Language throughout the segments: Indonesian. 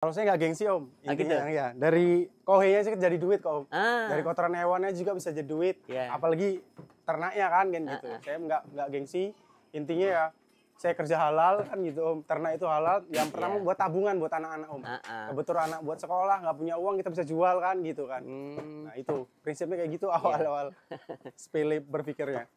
Kalau saya nggak gengsi om, Gitu? intinya ya dari kohenya sih jadi duit kok om. Ah. Dari kotoran hewannya juga bisa jadi duit, Yeah. apalagi ternaknya kan gitu. Saya nggak gengsi, intinya ya saya kerja halal kan gitu om. Ternak itu halal, yang pertama buat tabungan buat anak-anak om. Kebetulan anak buat sekolah nggak punya uang kita bisa jual kan gitu kan. Nah itu prinsipnya kayak gitu awal-awal sepele berpikirnya.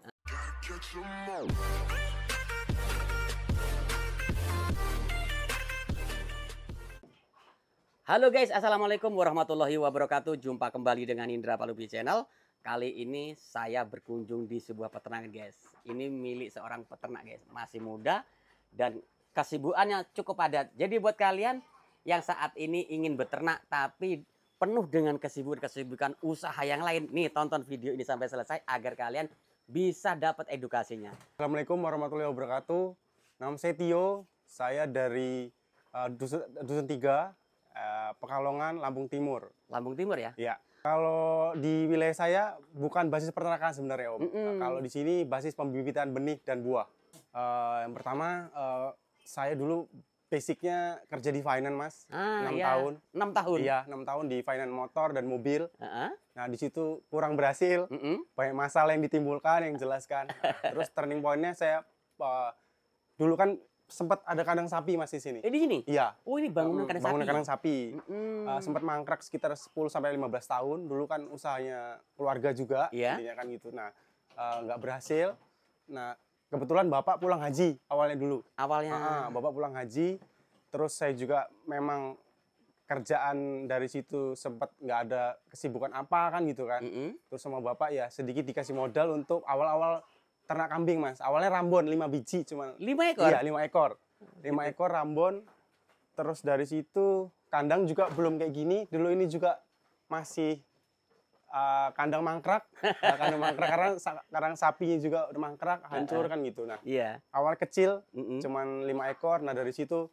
Halo guys, assalamualaikum warahmatullahi wabarakatuh. Jumpa kembali dengan Indra Palubi Channel. Kali ini saya berkunjung di sebuah peternakan guys. Ini milik seorang peternak guys, masih muda dan kesibukannya cukup padat. Jadi buat kalian yang saat ini ingin beternak tapi penuh dengan kesibukan usaha yang lain, nih tonton video ini sampai selesai agar kalian bisa dapat edukasinya. Assalamualaikum warahmatullahi wabarakatuh. Nama saya Tio, saya dari Dusun 3. Pekalongan, Lampung Timur. Lampung Timur ya? Iya. Kalau di wilayah saya bukan basis peternakan sebenarnya om. Kalau di sini basis pembibitan benih dan buah. Yang pertama saya dulu basicnya kerja di finance mas, 6 tahun. 6 tahun? Iya, 6 tahun di finance motor dan mobil. Nah di situ kurang berhasil, banyak masalah yang ditimbulkan yang jelaskan. Terus turning pointnya saya dulu kan sempat ada kandang sapi mas di sini. Di sini? Iya. Oh ini bangunan kandang sapi? Bangunan kandang sapi. Sempat mangkrak sekitar 10-15 tahun. Dulu kan usahanya keluarga juga. Intinya kan gitu. Nah, nggak berhasil. Nah, kebetulan bapak pulang haji awalnya dulu. Awalnya? Bapak pulang haji. Terus saya juga memang kerjaan dari situ sempat nggak ada kesibukan apa kan gitu kan. Terus sama bapak ya sedikit dikasih modal untuk awal-awal ternak kambing mas. Awalnya rambon 5 biji cuma. 5 ekor? Iya 5 ekor. 5 ekor rambon. Terus dari situ kandang juga belum kayak gini. Dulu ini juga masih kandang mangkrak. Kandang mangkrak karena sapinya juga udah mangkrak, hancur kan gitu. Nah awal kecil cuman 5 ekor. Nah dari situ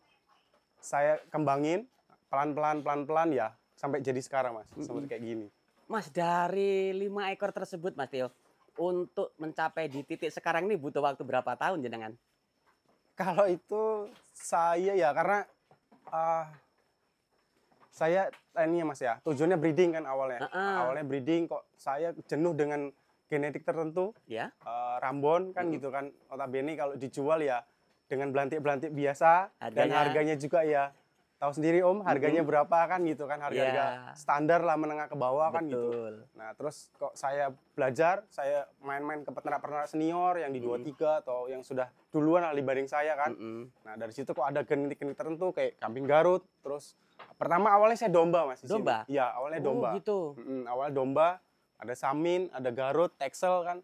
saya kembangin pelan-pelan ya sampai jadi sekarang mas. Sampai kayak gini. Mas dari 5 ekor tersebut mas Tio, untuk mencapai di titik sekarang ini butuh waktu berapa tahun jenengan? Kalau itu saya ya karena saya ini ya mas ya tujuannya breeding kan awalnya. Awalnya breeding kok saya jenuh dengan genetik tertentu. Rambon kan gitu kan. Notabene kalau dijual ya dengan belantik-belantik biasa dan harganya juga ya tahu sendiri om harganya berapa kan gitu kan, harga standar lah menengah ke bawah kan gitu. Nah terus kok saya belajar, saya main-main ke peternak-peternak senior yang di 23 atau yang sudah duluan dibanding saya kan. Nah dari situ kok ada genetik-genetik tertentu kayak kambing Garut. Terus pertama awalnya saya domba mas. Domba? Iya awalnya domba. Gitu. Awalnya domba, ada Samin, ada Garut, Texel kan.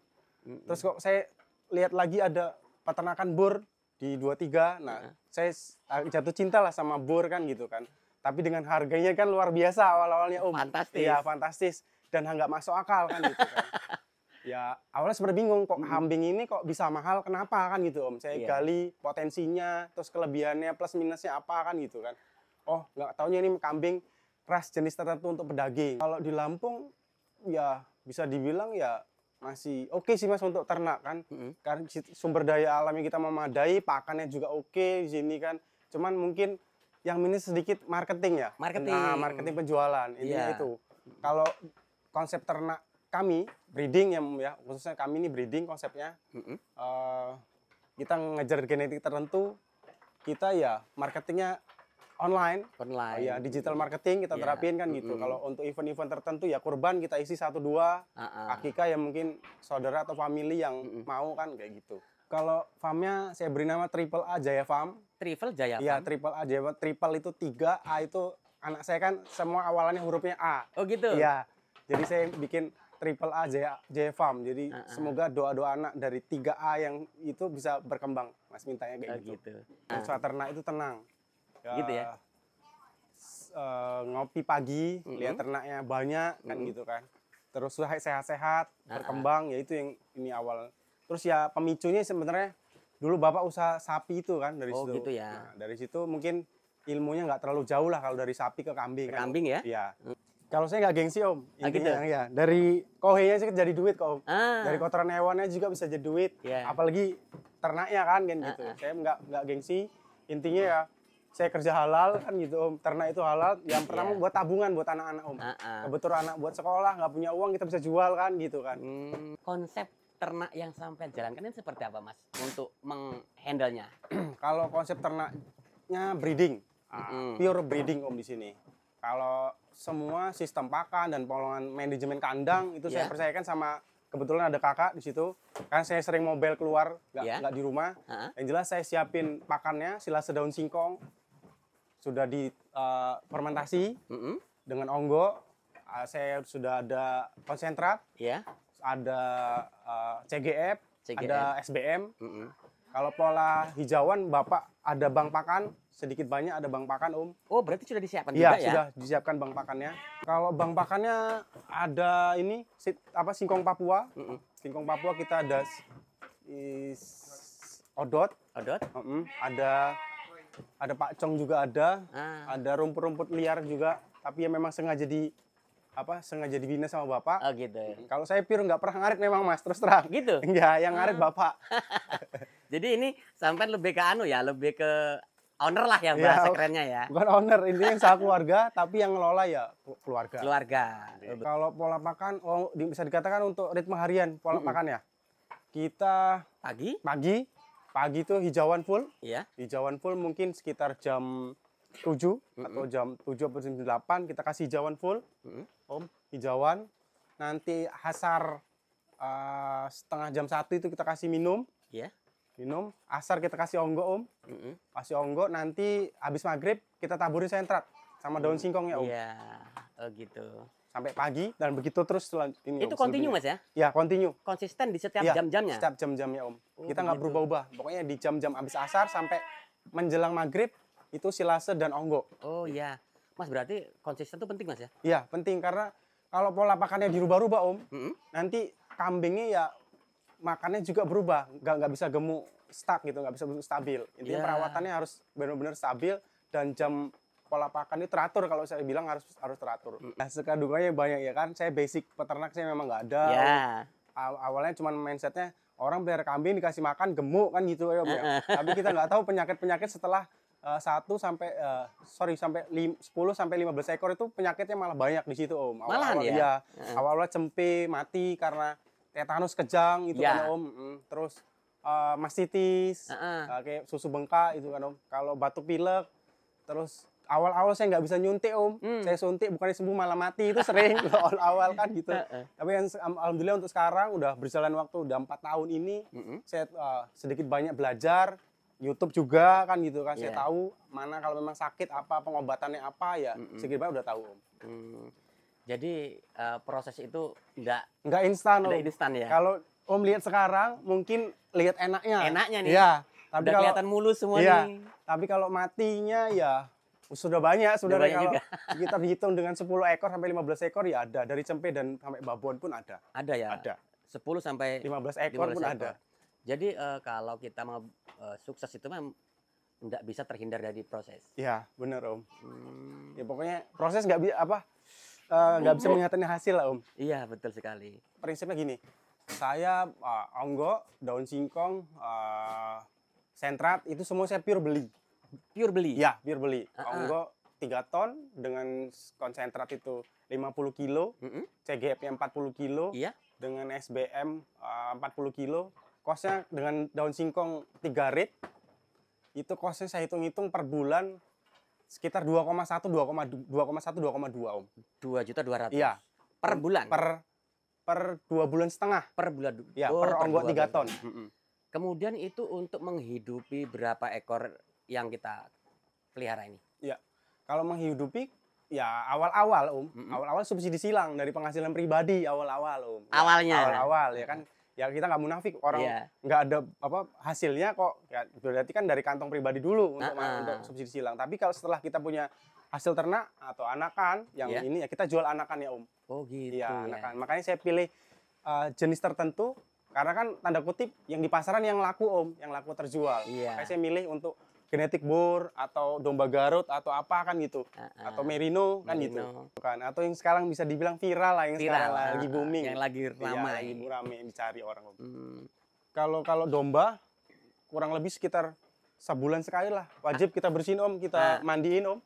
Terus kok saya lihat lagi ada peternakan bur di 23, nah saya jatuh cinta lah sama bur kan gitu kan. Tapi dengan harganya kan luar biasa awal-awalnya om. Fantastis. Iya fantastis dan nggak masuk akal kan gitu kan. Ya awalnya sebenarnya bingung kok kambing ini kok bisa mahal kenapa kan gitu om. Saya gali potensinya, terus kelebihannya plus minusnya apa kan gitu kan. Oh nggak taunya ini kambing ras jenis tertentu untuk pedaging. Kalau di Lampung ya bisa dibilang ya masih oke sih mas untuk ternak kan. Karena sumber daya alamnya kita memadai, pakannya juga oke di sini kan. Cuman mungkin yang minus sedikit marketing ya. Marketing penjualan intinya itu. Kalau konsep ternak kami breeding ya khususnya kami ini breeding konsepnya. Kita ngejar genetik tertentu, kita ya marketingnya online. Ya digital marketing kita terapin kan gitu. Kalau untuk event-event tertentu ya kurban kita isi 1-2, akikah ya mungkin saudara atau family yang mau kan kayak gitu. Kalau farmnya saya beri nama Triple A Jaya Farm. Triple Jaya Farm? Iya Triple A Jaya Farm. Triple itu 3, A itu anak saya kan semua awalannya hurufnya A. Oh gitu? Iya. Jadi saya bikin Triple A Jaya Farm. Jadi semoga doa-doa anak dari 3A yang itu bisa berkembang. Mas mintanya kayak gitu. Usaha ternak itu tenang. Gitu ya? Ngopi pagi, lihat ternaknya banyak kan gitu kan. Terus sehat-sehat, berkembang, ya itu yang ini awal. Terus ya pemicunya sebenarnya dulu bapak usaha sapi itu kan dari situ. Gitu ya? Nah, dari situ mungkin ilmunya nggak terlalu jauh lah kalau dari sapi ke kambing. Kambing ya? Iya. Kalau saya nggak gengsi om, intinya ya dari kohenya sih jadi duit kok om. Dari kotoran hewannya juga bisa jadi duit. Apalagi ternaknya kan gitu. Saya nggak gengsi, intinya ya saya kerja halal kan gitu Om. Ternak itu halal. Yang pertama buat tabungan buat anak-anak Om. Kebetulan anak buat sekolah nggak punya uang kita bisa jual kan gitu kan. Konsep ternak yang sampai jalankan ini seperti apa Mas untuk menghandle-nya? Kalau konsep ternaknya breeding, pure breeding Om di sini. Kalau semua sistem pakan dan pengelolaan manajemen kandang itu saya percayakan sama kebetulan ada kakak di situ. Kan saya sering mobile keluar nggak di rumah. Yang jelas saya siapin pakannya silase daun singkong sudah di fermentasi dengan onggo. Saya sudah ada konsentrat, ada CGF, ada SBM. Kalau pola hijauan Bapak ada bank pakan, sedikit banyak ada bank pakan Om. Oh berarti sudah disiapkan Iya, juga ya? sudah disiapkan bank pakannya. Kalau bank pakannya ada ini singkong Papua. Singkong Papua kita ada odot. Ada pakcong juga ada rumput-rumput liar juga. Tapi ya memang sengaja dibina sama Bapak. Oh gitu. Kalau saya pure nggak pernah ngarit memang Mas, terus terang. Gitu? Enggak, yang ngarit Bapak. Jadi ini sampai lebih ke lebih ke owner lah ya bahasa kerennya ya. Bukan owner, intinya yang sama keluarga, tapi yang ngelola ya keluarga. Kalau pola makan, bisa dikatakan untuk ritme harian pola makan ya. Kita pagi itu hijauan full. Iya. Hijauan full mungkin sekitar jam 7 atau jam 7 atau jam 8 kita kasih hijauan full. Om, hijauan. Nanti hasar setengah jam 1 itu kita kasih minum. Iya. Minum, asar kita kasih onggo Om. Kasih onggo, nanti habis maghrib kita taburin sentrat sama daun singkongnya Om. Iya, oh gitu. Sampai pagi dan begitu terus ini Itu continue Mas ya? Ya, continue. Konsisten di setiap jam-jamnya? Setiap jam-jamnya Om. Kita nggak berubah-ubah. Pokoknya di jam-jam habis asar sampai menjelang maghrib itu silase dan onggo. Oh iya. Mas berarti konsisten itu penting Mas ya? Iya, penting karena kalau pola pakannya dirubah-rubah Om, nanti kambingnya ya makannya juga berubah, nggak bisa gemuk stuck gitu, nggak bisa stabil. Intinya perawatannya harus benar-benar stabil dan jam pola pakan itu teratur. Kalau saya bilang harus teratur. Nah, sekadunganya banyak ya kan. Saya basic peternak saya memang nggak ada. Awalnya cuma mindsetnya orang pelihara kambing dikasih makan gemuk kan gitu ya Om ya. Tapi kita nggak tahu penyakit-penyakit setelah 10 sampai 15 ekor itu penyakitnya malah banyak di situ Om. Malahan ya? Awal-awal cempe mati karena tetanus kejang itu kan Om. Terus mastitis, kayak susu bengkak itu kan Om. Kalau batuk pilek, terus awal-awal saya nggak bisa nyuntik Om. Saya suntik bukannya sembuh malah mati, itu sering awal-awal kan gitu. Tapi yang alhamdulillah untuk sekarang udah berjalan waktu udah 4 tahun ini, saya sedikit banyak belajar. YouTube juga kan gitu kan, saya tahu mana kalau memang sakit apa pengobatannya apa ya, sedikit banyak udah tahu Om. Jadi proses itu nggak instan Om. Nggak instan ya. Kalau Om lihat sekarang mungkin lihat enaknya. Enaknya nih. Iya. Tapi udah kalau kelihatan mulus semua nih. Tapi kalau matinya ya sudah banyak sebenarnya. Kalau juga. kita dihitung dengan 10 ekor sampai 15 ekor ya ada, dari cempe dan sampai babon pun ada. Ada ya. Ada. 10 sampai 15 ekor pun ada. Jadi kalau kita mau sukses itu memang nggak bisa terhindar dari proses. Iya, benar Om. Ya pokoknya proses nggak bisa mengatakan hasil lah Om. Iya, betul sekali. Prinsipnya gini, saya onggo, daun singkong, sentrat itu semua saya pure beli. Pure beli? Iya, pure beli. Onggo 3 ton dengan konsentrat itu 50 kilo, CGF-nya 40 kilo, dengan SBM 40 kilo. Kosnya dengan daun singkong 3 rit, itu kosnya saya hitung-hitung per bulan sekitar 2,1, 2,2 Om. 2.200.000. Iya. Per bulan? Per 2 bulan setengah. Per bulan? Ya, per onggo 3 ton. Kemudian itu untuk menghidupi berapa ekor yang kita pelihara ini? Ya, kalau menghidupi ya awal-awal Om. Awal-awal subsidi silang dari penghasilan pribadi awal-awal Om. Awalnya? Awal-awal ya kan. Ya kita nggak munafik, orang nggak ada hasilnya kok, ya berarti kan dari kantong pribadi dulu untuk subsidi silang. Tapi kalau setelah kita punya hasil ternak atau anakan yang ini ya kita jual anakan ya Om. Oh gitu. Iya, anakan. Makanya saya pilih jenis tertentu karena kan tanda kutip yang di pasaran yang laku Om, yang laku terjual. Makanya saya milih untuk genetik Boer atau domba Garut atau apa kan gitu, atau Merino kan gitu kan, atau yang sekarang bisa dibilang viral lah, yang sekarang lagi booming, yang lagi ramai, lagi ramai dicari orang. Kalau domba kurang lebih sekitar sebulan sekali lah wajib kita bersihin Om, kita mandiin Om.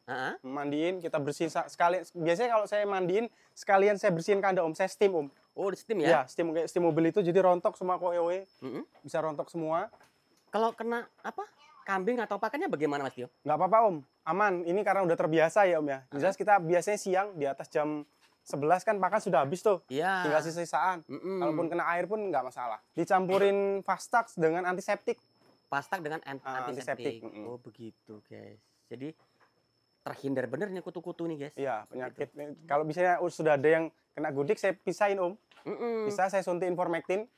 Mandiin, kita bersihin sekali. Biasanya kalau saya mandiin sekalian saya bersihin kandang Om, saya steam Om. Oh, di steam ya? Iya, steam kayak steam mobil itu, jadi rontok semua kowe. Bisa rontok semua. Kalau kena apa? Kambing atau pakannya bagaimana Mas Tio? Nggak apa-apa Om, aman. Ini karena udah terbiasa ya Om ya. Jelas kita biasanya siang di atas jam 11 kan pakan sudah habis tuh. Iya. Tinggal sisa-sisaan. Kalaupun kena air pun nggak masalah. Dicampurin Fastax dengan antiseptik. Pastak dengan antiseptik. Oh begitu guys. Jadi terhindar bener nih kutu-kutu nih guys. Iya, penyakit. Kalau misalnya sudah ada yang kena gudik, saya pisahin Om. Bisa saya suntik Ivermectin.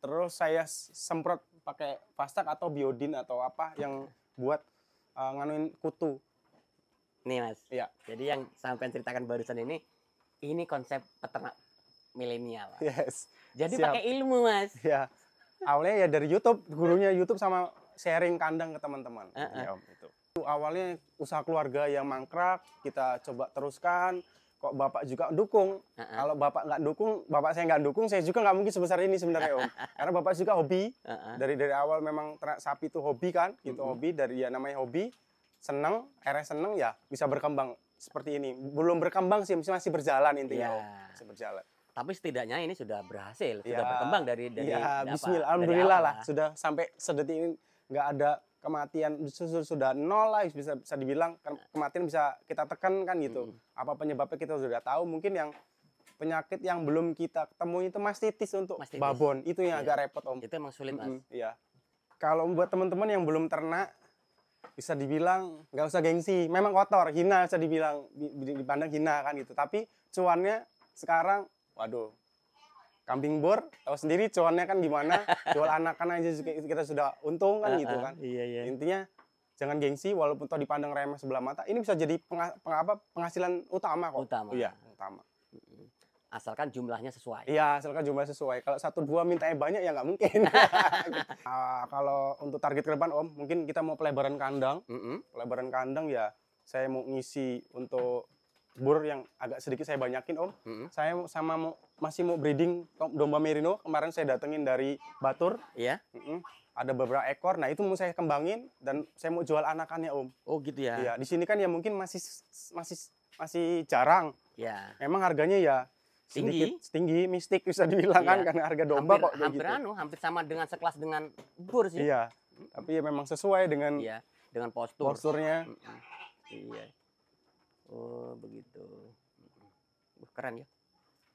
Terus saya semprot pakai Fastax atau Biodin atau apa yang buat nganuin kutu. Nih Mas. Iya. Jadi yang sampai ceritakan barusan ini konsep peternak milenial. Yes. Jadi Siap. pakai ilmu Mas. Ya. Awalnya ya dari YouTube, gurunya YouTube sama sharing kandang ke teman-teman. Ya, Om, itu. Awalnya usaha keluarga yang mangkrak, kita coba teruskan. Kok Bapak juga dukung. Kalau Bapak nggak dukung, Bapak saya nggak dukung, saya juga nggak mungkin sebesar ini sebenarnya Om. Karena Bapak juga hobi. Dari awal memang ternak sapi itu hobi kan, gitu hobi, dari ya namanya hobi. Seneng, akhirnya seneng ya bisa berkembang seperti ini. Belum berkembang sih, masih berjalan intinya Om. Masih berjalan. Tapi setidaknya ini sudah berhasil, sudah berkembang dari ya, apa, bismillah, dari alhamdulillah awal lah. Sudah sampai sedetik ini nggak ada kematian, sudah nol lah bisa dibilang. Kematian bisa kita tekan kan gitu. Apa penyebabnya kita sudah tahu. Mungkin yang penyakit yang belum kita ketemu itu mastitis untuk babon. Itu yang agak repot Om. Itu emang sulit Mas. Iya. Kalau buat teman-teman yang belum ternak, bisa dibilang nggak usah gengsi. Memang kotor, hina bisa dibilang, dipandang hina kan gitu. Tapi cuannya sekarang waduh, kambing bor, tahu sendiri cuannya kan gimana, jual anakan aja kita sudah untung kan gitu kan. Iya. Intinya jangan gengsi, walaupun toh dipandang remeh sebelah mata, ini bisa jadi penghasilan utama kok. Utama. Iya, utama. Asalkan jumlahnya sesuai. Iya, asalkan jumlah sesuai. Kalau 1-2 mintanya banyak ya nggak mungkin. Kalau untuk target ke depan Om, mungkin kita mau pelebaran kandang. Pelebaran kandang ya, saya mau ngisi untuk bur yang agak sedikit saya banyakin Om. Saya masih mau breeding domba merino. Kemarin saya datengin dari Batur. Iya. Ada beberapa ekor. Nah itu mau saya kembangin dan saya mau jual anakannya Om. Oh gitu ya. Iya. Di sini kan ya mungkin masih jarang. Ya. Memang harganya ya sedikit tinggi, mistik bisa dibilang kan karena harga domba kok hampir gitu. Hampir sama dengan sekelas dengan bur sih. Iya. Tapi ya memang sesuai dengan dengan posturnya. Iya. Oh begitu. Keren ya,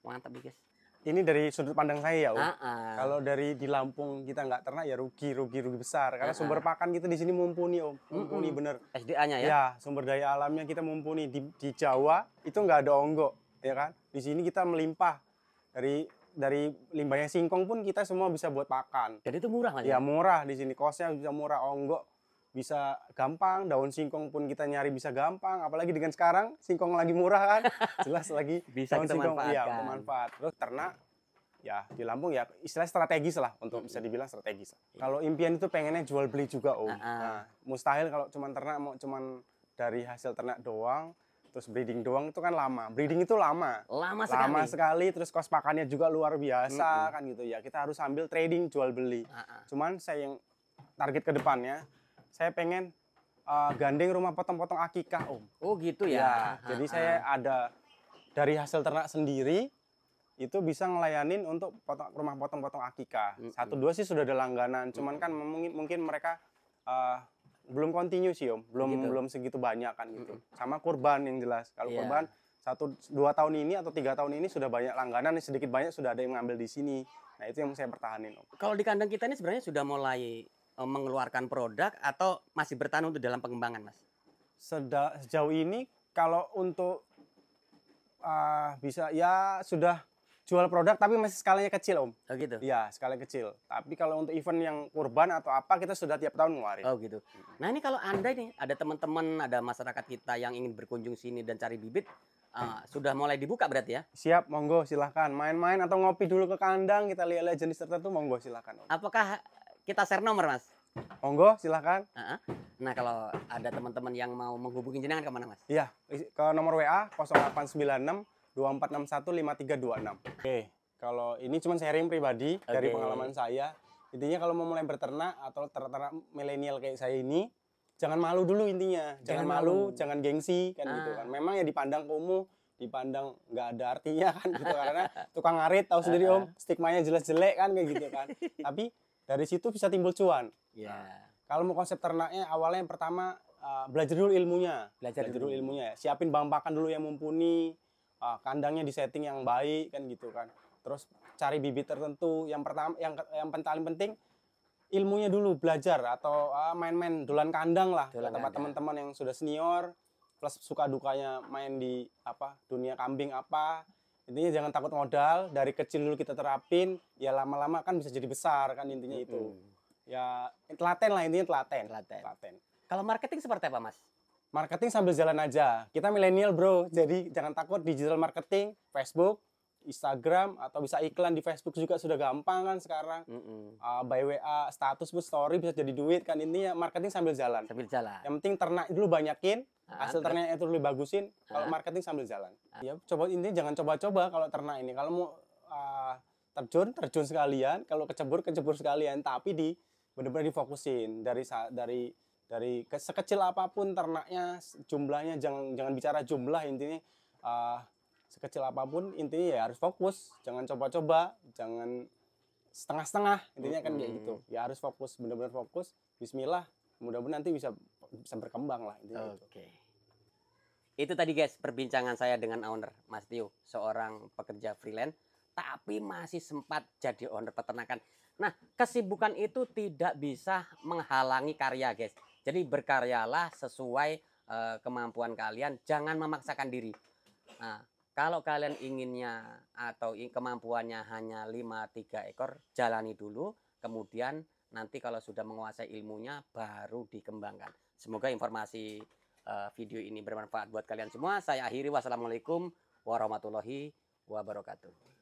mantap nih guys. Ini dari sudut pandang saya ya Om. Kalau dari di Lampung kita nggak ternak ya rugi besar. Karena sumber pakan kita di sini mumpuni Om, mumpuni bener. SDA-nya ya? Ya, sumber daya alamnya kita mumpuni. Di Jawa itu nggak ada onggok, ya kan? Di sini kita melimpah. Dari limbahnya singkong pun kita semua bisa buat pakan. Jadi itu murah Mas? Ya murah di sini, kosnya bisa murah, onggok bisa gampang, daun singkong pun kita nyari bisa gampang, apalagi dengan sekarang singkong lagi murah kan, jelas lagi bisa daun kita singkong manfaatkan. Bermanfaat. Terus ternak ya di Lampung ya istilah strategis lah untuk bisa dibilang strategis. Kalau impian itu pengennya jual beli juga Om. Nah, mustahil kalau cuman ternak mau cuman dari hasil ternak doang, terus breeding doang itu kan lama. Breeding itu lama sekali, terus kos pakannya juga luar biasa kan gitu ya. Kita harus ambil trading jual beli. Cuman saya yang target ke depannya saya pengen gandeng rumah potong-potong akikah Om. Oh gitu ya. Jadi saya ada dari hasil ternak sendiri itu bisa ngelayanin untuk rumah potong-potong akikah. 1-2 sih sudah ada langganan. Cuman kan mungkin mereka belum continue sih Om. Belum segitu banyak kan gitu. Sama kurban yang jelas. Kalau kurban 1-2 tahun ini atau 3 tahun ini sudah banyak langganan, sedikit banyak sudah ada yang ngambil di sini. Nah itu yang saya pertahanin Om. Kalau di kandang kita ini sebenarnya sudah mulai mengeluarkan produk atau masih bertahan untuk dalam pengembangan Mas? Sejauh ini kalau untuk bisa ya sudah jual produk tapi masih skalanya kecil Om. Oh gitu? Iya skala kecil. Tapi kalau untuk event yang kurban atau apa kita sudah tiap tahun ngeluarin. Oh gitu. Nah ini kalau Anda nih ada teman-teman, ada masyarakat kita yang ingin berkunjung sini dan cari bibit, sudah mulai dibuka berarti ya? Siap, monggo silahkan. Main-main atau ngopi dulu ke kandang, kita lihat jenis tertentu, monggo silahkan Om. Apakah kita share nomor Mas? Monggo silahkan. Nah kalau ada teman-teman yang mau menghubungi jenengan kemana Mas? Iya, ke nomor WA 0896 2461 5326. Oke, kalau ini cuma sharing pribadi dari pengalaman saya. Intinya kalau mau mulai berternak atau ternak milenial kayak saya ini, jangan malu dulu intinya. Jangan malu, jangan gengsi kan gitu kan. Memang ya dipandang kumuh, dipandang nggak ada artinya kan gitu karena tukang ngarit tahu sendiri Om, stigmanya jelas jelek kan kayak gitu kan. Tapi dari situ bisa timbul cuan. Kalau mau konsep ternaknya awalnya yang pertama belajar dulu ilmunya. Belajar dulu ilmunya. Siapin bahan pakan dulu yang mumpuni, kandangnya di setting yang baik kan gitu kan. Terus cari bibit tertentu. Yang pertama yang paling penting ilmunya dulu, belajar atau main-main dulan kandang lah ke tempat teman-teman yang sudah senior, plus suka dukanya main di dunia kambing apa. Intinya jangan takut modal, dari kecil dulu kita terapin, ya lama-lama kan bisa jadi besar kan intinya itu. Ya telaten lah intinya, telaten. Kalau marketing seperti apa, Mas? Marketing sambil jalan aja. Kita milenial, bro. Jadi jangan takut, digital marketing, Facebook, Instagram, atau bisa iklan di Facebook juga sudah gampang kan sekarang. By WA, status pun story bisa jadi duit kan. Intinya marketing sambil jalan. Yang penting ternak dulu banyakin, hasil ternaknya itu dulu bagusin. Kalau marketing sambil jalan. Ya coba, intinya jangan coba-coba kalau ternak ini. Kalau mau terjun sekalian, kalau kecebur sekalian, tapi benar-benar difokusin dari sekecil apapun ternaknya, jumlahnya jangan bicara jumlah, intinya sekecil apapun intinya ya harus fokus, jangan coba-coba, jangan setengah-setengah, intinya kan kayak gitu. Ya harus fokus, benar-benar fokus. Bismillah, mudah-mudahan nanti bisa berkembang lah intinya. Itu tadi guys perbincangan saya dengan owner Mas Tio, seorang pekerja freelance tapi masih sempat jadi owner peternakan. Nah, kesibukan itu tidak bisa menghalangi karya, guys. Jadi berkaryalah sesuai kemampuan kalian, jangan memaksakan diri. Nah, kalau kalian inginnya atau kemampuannya hanya 5-3 ekor, jalani dulu, kemudian nanti kalau sudah menguasai ilmunya baru dikembangkan. Semoga informasi video ini bermanfaat buat kalian semua. Saya akhiri, wassalamualaikum warahmatullahi wabarakatuh.